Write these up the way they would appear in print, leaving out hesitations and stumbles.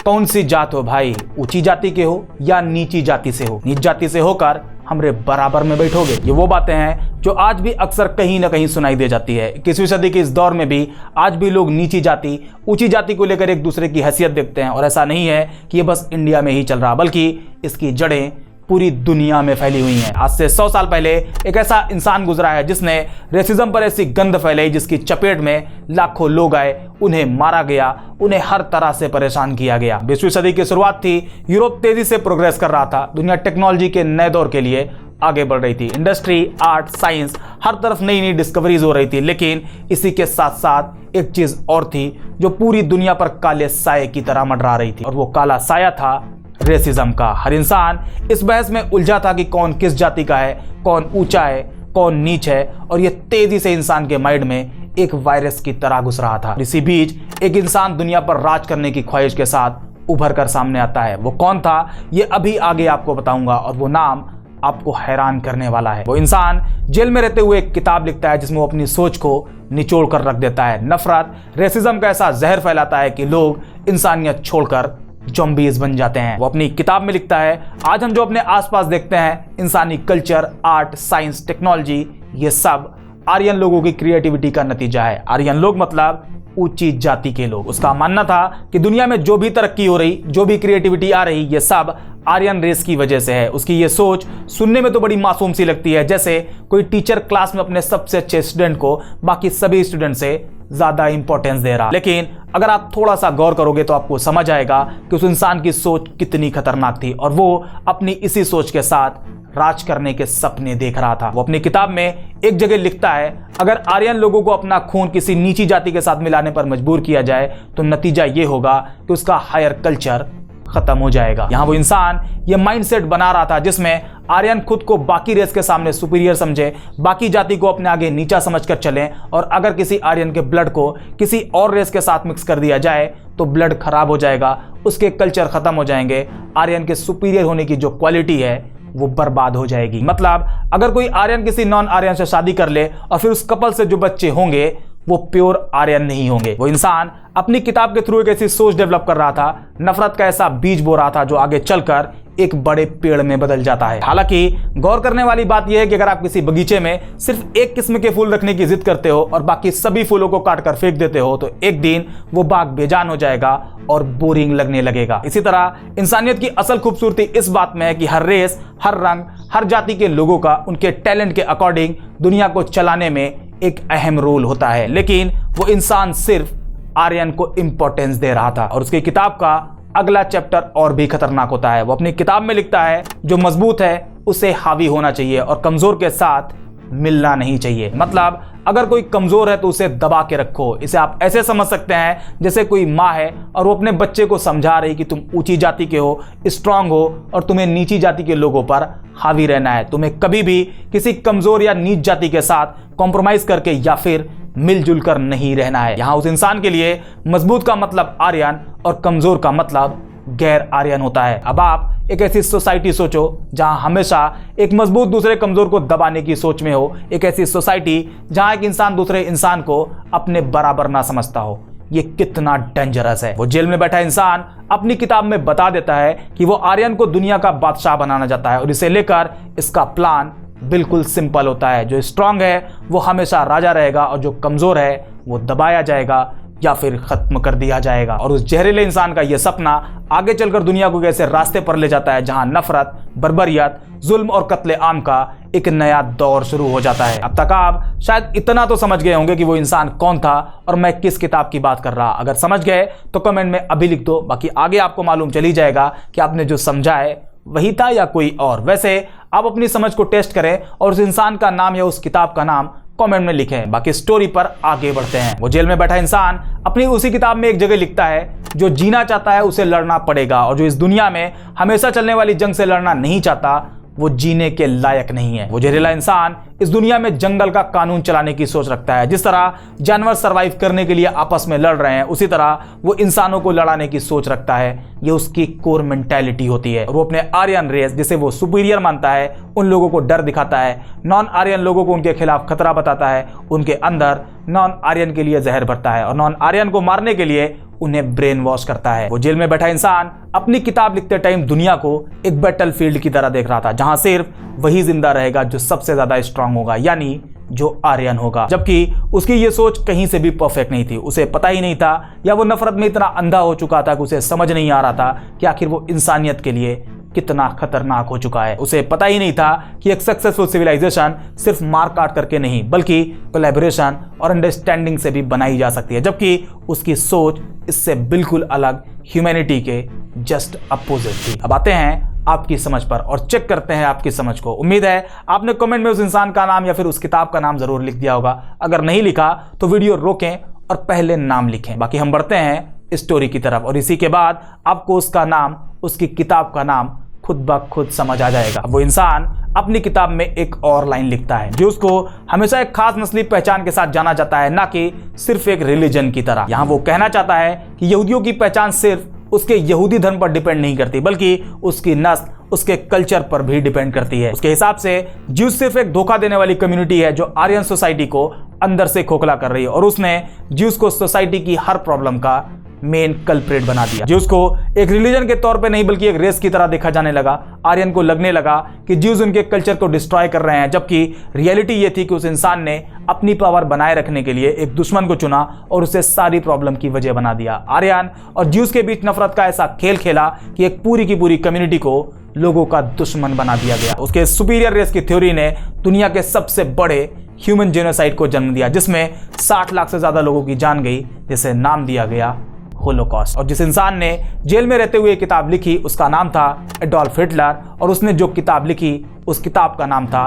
कौन सी जात हो भाई, ऊंची जाति के हो या नीची जाति से हो? नीच जाति से होकर हमरे बराबर में बैठोगे? ये वो बातें हैं जो आज भी अक्सर कहीं ना कहीं सुनाई दे जाती है। 21वीं सदी के इस दौर में भी आज भी लोग नीची जाति ऊंची जाति को लेकर एक दूसरे की हैसियत देखते हैं। और ऐसा नहीं है कि ये बस इंडिया में ही चल रहा, बल्कि इसकी जड़ें पूरी दुनिया में फैली हुई हैं। आज से 100 साल पहले एक ऐसा इंसान गुजरा है जिसने रेसिज्म पर ऐसी गंध फैलाई जिसकी चपेट में लाखों लोग आए, उन्हें मारा गया, उन्हें हर तरह से परेशान किया गया। 20वीं सदी की शुरुआत थी, यूरोप तेजी से प्रोग्रेस कर रहा था, दुनिया टेक्नोलॉजी के नए दौर के लिए आगे बढ़ रही थी। इंडस्ट्री, आर्ट, साइंस, हर तरफ नई नई डिस्कवरीज हो रही थी। लेकिन इसी के साथ साथ एक चीज और थी जो पूरी दुनिया पर काले साये की तरह मंडरा रही थी, और वो काला साया था रेसिज्म का। हर इंसान इस बहस में उलझा था कि कौन किस जाति का है, कौन ऊंचा है, कौन नीच है, और ये तेजी से इंसान के माइंड में एक वायरस की तरह घुस रहा था। इसी बीच एक इंसान दुनिया पर राज करने की ख्वाहिश के साथ उभर कर सामने आता है। वो कौन था ये अभी आगे आपको बताऊंगा, और वो नाम आपको हैरान करने वाला है। वो इंसान जेल में रहते हुए एक किताब लिखता है जिसमें वो अपनी सोच को निचोड़ कर रख देता है। नफरत, रेसिज्म का ऐसा जहर फैलाता है कि लोग इंसानियत छोड़कर ज़ॉम्बीज बन जाते हैं। वो अपनी किताब में लिखता है, आज हम जो अपने आसपास देखते हैं, इंसानी कल्चर, आर्ट, साइंस, टेक्नोलॉजी, ये सब आर्यन लोगों की क्रिएटिविटी का नतीजा है। आर्यन लोग मतलब ऊंची जाति के लोग। उसका मानना था कि दुनिया में जो भी तरक्की हो रही, जो भी क्रिएटिविटी आ रही, ये सब आर्यन रेस की वजह से है। उसकी ये सोच सुनने में तो बड़ी मासूम सी लगती है, जैसे कोई टीचर क्लास में अपने सबसे अच्छे स्टूडेंट को बाकी सभी स्टूडेंट से ज्यादा इंपॉर्टेंस दे रहा। लेकिन अगर आप थोड़ा सा गौर करोगे तो आपको समझ आएगा कि उस इंसान की सोच कितनी खतरनाक थी, और वो अपनी इसी सोच के साथ राज करने के सपने देख रहा था। वो अपनी किताब में एक जगह लिखता है, अगर आर्यन लोगों को अपना खून किसी नीची जाति के साथ मिलाने पर मजबूर किया जाए तो नतीजा ये होगा कि उसका हायर कल्चर खत्म हो जाएगा। यहां वो इंसान ये माइंडसेट बना रहा था जिसमें आर्यन खुद को बाकी रेस के सामने सुपीरियर समझे, बाकी जाति को अपने आगे नीचा समझकर चले, और अगर किसी आर्यन के ब्लड को किसी और रेस के साथ मिक्स कर दिया जाए तो ब्लड खराब हो जाएगा, उसके कल्चर खत्म हो जाएंगे, आर्यन के सुपीरियर होने की जो क्वालिटी है वो बर्बाद हो जाएगी। मतलब अगर कोई आर्यन किसी नॉन आर्यन से शादी कर ले और फिर उस कपल से जो बच्चे होंगे वो प्योर आर्यन नहीं होंगे। वो इंसान अपनी किताब के थ्रू एक ऐसी सोच डेवलप कर रहा था, नफरत का ऐसा बीज बो रहा था जो आगे चलकर एक बड़े पेड़ में बदल जाता है। हालांकि गौर करने वाली बात यह है कि अगर आप किसी बगीचे में सिर्फ एक किस्म के फूल रखने की जिद करते हो और बाकी सभी फूलों को काट कर फेंक देते हो तो एक दिन वो बाग बेजान हो जाएगा और बोरिंग लगने लगेगा। इसी तरह इंसानियत की असल खूबसूरती इस बात में है कि हर रेस, हर रंग, हर जाति के लोगों का उनके टैलेंट के अकॉर्डिंग दुनिया को चलाने में एक अहम रोल होता है। लेकिन वो इंसान सिर्फ आर्यन को इंपॉर्टेंस दे रहा था, और उसकी किताब का अगला चैप्टर और भी खतरनाक होता है। वो अपनी किताब में लिखता है, जो मजबूत है उसे हावी होना चाहिए और कमजोर के साथ मिलना नहीं चाहिए। मतलब अगर कोई कमजोर है तो उसे दबा के रखो। इसे आप ऐसे समझ सकते हैं जैसे कोई माँ है और वो अपने बच्चे को समझा रही कि तुम ऊंची जाति के हो, स्ट्रांग हो, और तुम्हें नीची जाति के लोगों पर हावी रहना है। तुम्हें कभी भी किसी कमजोर या नीच जाति के साथ कॉम्प्रोमाइज करके या फिर मिलजुल कर नहीं रहना है। यहां उस इंसान के लिए मजबूत का मतलब आर्यन और कमजोर का मतलब गैर आर्यन होता है। अब आप एक ऐसी सोसाइटी सोचो जहां हमेशा एक मजबूत दूसरे कमजोर को दबाने की सोच में हो, एक ऐसी सोसाइटी जहां एक इंसान दूसरे इंसान को अपने बराबर ना समझता हो। ये कितना डेंजरस है। वो जेल में बैठा इंसान अपनी किताब में बता देता है कि वो आर्यन को दुनिया का बादशाह बनाना चाहता है, और इसे लेकर इसका प्लान बिल्कुल सिंपल होता है। जो स्ट्रांग है वो हमेशा राजा रहेगा और जो कमजोर है वो दबाया जाएगा या फिर खत्म कर दिया जाएगा। और उस जहरीले इंसान का यह सपना आगे चलकर दुनिया को ऐसे रास्ते पर ले जाता है जहां नफरत, बर्बरियत, जुल्म और कत्ले आम का एक नया दौर शुरू हो जाता है। अब तक आप शायद इतना तो समझ गए होंगे कि वो इंसान कौन था और मैं किस किताब की बात कर रहा। अगर समझ गए तो कमेंट में अभी लिख दो, बाकी आगे आपको मालूम चली जाएगा कि आपने जो समझा है वही था या कोई और। वैसे आप अपनी समझ को टेस्ट करें और उस इंसान का नाम या उस किताब का नाम कमेंट में लिखें। बाकी स्टोरी पर आगे बढ़ते हैं। वो जेल में बैठा इंसान अपनी उसी किताब में एक जगह लिखता है, जो जीना चाहता है उसे लड़ना पड़ेगा, और जो इस दुनिया में हमेशा चलने वाली जंग से लड़ना नहीं चाहता वो जीने के लायक नहीं है। वो जहरीला इंसान इस दुनिया में जंगल का कानून चलाने की सोच रखता है। जिस तरह जानवर सरवाइव करने के लिए आपस में लड़ रहे हैं, उसी तरह वो इंसानों को लड़ाने की सोच रखता है। ये उसकी कोर मेंटालिटी होती है। और वो अपने आर्यन रेस, जिसे वो सुपीरियर मानता है, उन लोगों को डर दिखाता है, नॉन आर्यन लोगों को उनके खिलाफ खतरा बताता है, उनके अंदर नॉन आर्यन के लिए जहर भरता है, और नॉन आर्यन को मारने के लिए उन्हें ब्रेन वॉश करता है। वो जेल में बैठा इंसान अपनी किताब लिखते टाइम दुनिया को एक बैटल फील्ड की तरह देख रहा था, जहां सिर्फ वही जिंदा रहेगा जो सबसे ज्यादा स्ट्रांग होगा, यानी जो आर्यन होगा। जबकि उसकी ये सोच कहीं से भी परफेक्ट नहीं थी। उसे पता ही नहीं था, या वो नफरत में इतना अंधा हो चुका था कि उसे समझ नहीं आ रहा था कि आखिर वो इंसानियत के लिए कितना खतरनाक हो चुका है। उसे पता ही नहीं था कि एक सक्सेसफुल सिविलाइजेशन सिर्फ मार काट करके नहीं, बल्कि कोलैबोरेशन और अंडरस्टैंडिंग से भी बनाई जा सकती है। जबकि उसकी सोच इससे बिल्कुल अलग, ह्यूमैनिटी के जस्ट अपोजिट थी। अब आते हैं आपकी समझ पर और चेक करते हैं आपकी समझ को। उम्मीद है आपने कमेंट में उस इंसान का नाम या फिर उस किताब का नाम जरूर लिख दिया होगा। अगर नहीं लिखा तो वीडियो रोकें और पहले नाम लिखें। बाकी हम बढ़ते हैं स्टोरी की तरफ, और इसी के बाद आपको उसका नाम, उसकी किताब का नाम खुद ब खुद समझ आ जाएगा। वो इंसान अपनी किताब में एक और लाइन लिखता है जो उसको हमेशा एक खास नस्ली पहचान के साथ जाना जाता है, ना कि सिर्फ एक रिलीजन की तरह। यहाँ वो कहना चाहता है कि यहूदियों की पहचान सिर्फ उसके यहूदी धर्म पर डिपेंड नहीं करती, बल्कि उसकी नस्ल, उसके कल्चर पर भी डिपेंड करती है। उसके हिसाब से ज्यूज सिर्फ एक धोखा देने वाली कम्युनिटी है जो आर्यन सोसाइटी को अंदर से खोखला कर रही है, और उसने ज्यूज को सोसाइटी की हर प्रॉब्लम का मेन कल्प्रेट बना दिया। ज्यूज को एक रिलीजन के तौर पे नहीं बल्कि एक रेस की तरह देखा जाने लगा। आर्यन को लगने लगा कि ज्यूज उनके कल्चर को डिस्ट्रॉय कर रहे हैं, जबकि रियलिटी ये थी कि उस इंसान ने अपनी पावर बनाए रखने के लिए एक दुश्मन को चुना और उसे सारी प्रॉब्लम की वजह बना दिया। आर्यन और ज्यूज के बीच नफरत का ऐसा खेल खेला कि एक पूरी की पूरी कम्युनिटी को लोगों का दुश्मन बना दिया गया। उसके सुपीरियर रेस की थ्योरी ने दुनिया के सबसे बड़े ह्यूमन जेनोसाइड को जन्म दिया, जिसमें 60 लाख से ज्यादा लोगों की जान गई, जिसे नाम दिया गया होलोकॉस्ट। और जिस इंसान ने जेल में रहते हुए किताब लिखी उसका नाम था एडोल्फ हिटलर, और उसने जो किताब लिखी उस किताब का नाम था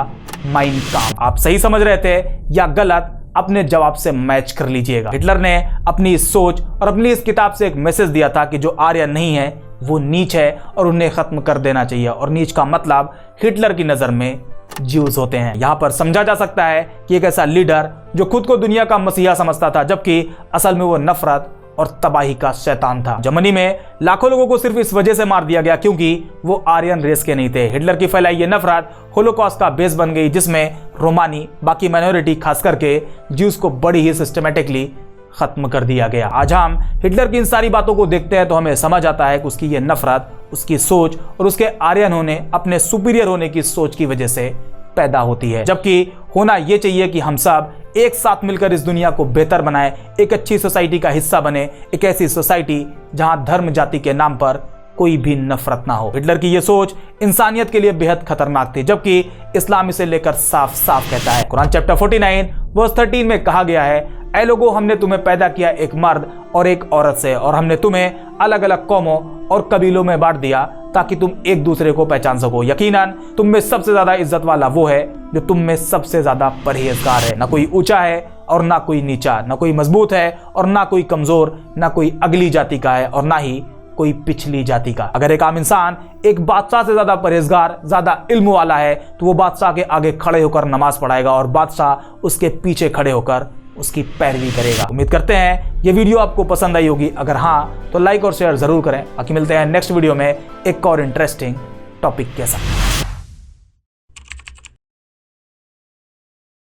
माइन काम्फ। आप सही समझ रहे थे या गलत, अपने जवाब से मैच कर लीजिएगा। हिटलर ने अपनी इस सोच और अपनी इस किताब से एक मैसेज दिया था कि जो आर्यन नहीं है वो नीच है और उन्हें खत्म कर देना चाहिए। और नीच का मतलब हिटलर की नजर में ज्यूज होते हैं। यहां पर समझा जा सकता है कि एक ऐसा लीडर जो खुद को दुनिया का मसीहा समझता था, जबकि असल में वो नफरत और तबाही का शैतान था। जर्मनी में लाखों लोगों को सिर्फ इस वजह से मार दिया गया क्योंकि वो आर्यन रेस के नहीं थे। हिटलर की फैलाई ये नफरत होलोकॉस्ट का बेस बन गई, जिसमें रोमानी, बाकी माइनॉरिटी, खास करके ज्यूज को बड़ी ही सिस्टमेटिकली खत्म कर दिया गया। आज हम हिटलर की इन सारी बातों को देखते हैं तो हमें समझ आता है कि उसकी ये नफरत, उसकी सोच और उसके आर्यन होने, अपने सुपीरियर होने की सोच की वजह से पैदा होती है। जबकि होना यह चाहिए कि हम सब एक साथ मिलकर इस दुनिया को बेहतर बनाएं, एक अच्छी सोसाइटी का हिस्सा बने, एक ऐसी सोसाइटी जहां धर्म जाति के नाम पर कोई भी नफरत ना हो। हिटलर की यह सोच इंसानियत के लिए बेहद खतरनाक थी, जबकि इस्लाम इसे लेकर साफ साफ कहता है। कुरान चैप्टर 49 वर्स 13 में कहा गया है, ऐ लोगों, हमने तुम्हें पैदा किया एक मर्द और एक औरत से, और हमने तुम्हें अलग अलग कौमों और कबीलों में बांट दिया ताकि तुम एक दूसरे को पहचान सको। यकीनन तुम में सबसे ज्यादा इज्जत वाला वो है जो तुम में सबसे ज्यादा परहेजगार है। ना कोई ऊंचा है और ना कोई नीचा, ना कोई मजबूत है और ना कोई कमजोर, ना कोई अगली जाति का है और ना ही कोई पिछली जाति का। अगर एक आम इंसान एक बादशाह से ज्यादा परहेजगार, ज्यादा इल्म वाला है, तो वो बादशाह के आगे खड़े होकर नमाज पढ़ाएगा और बादशाह उसके पीछे खड़े होकर उसकी पैरवी करेगा। उम्मीद करते हैं ये वीडियो आपको पसंद आई होगी। अगर हाँ तो लाइक और शेयर जरूर करें। बाकी मिलते हैं नेक्स्ट वीडियो में एक और इंटरेस्टिंग टॉपिक के साथ।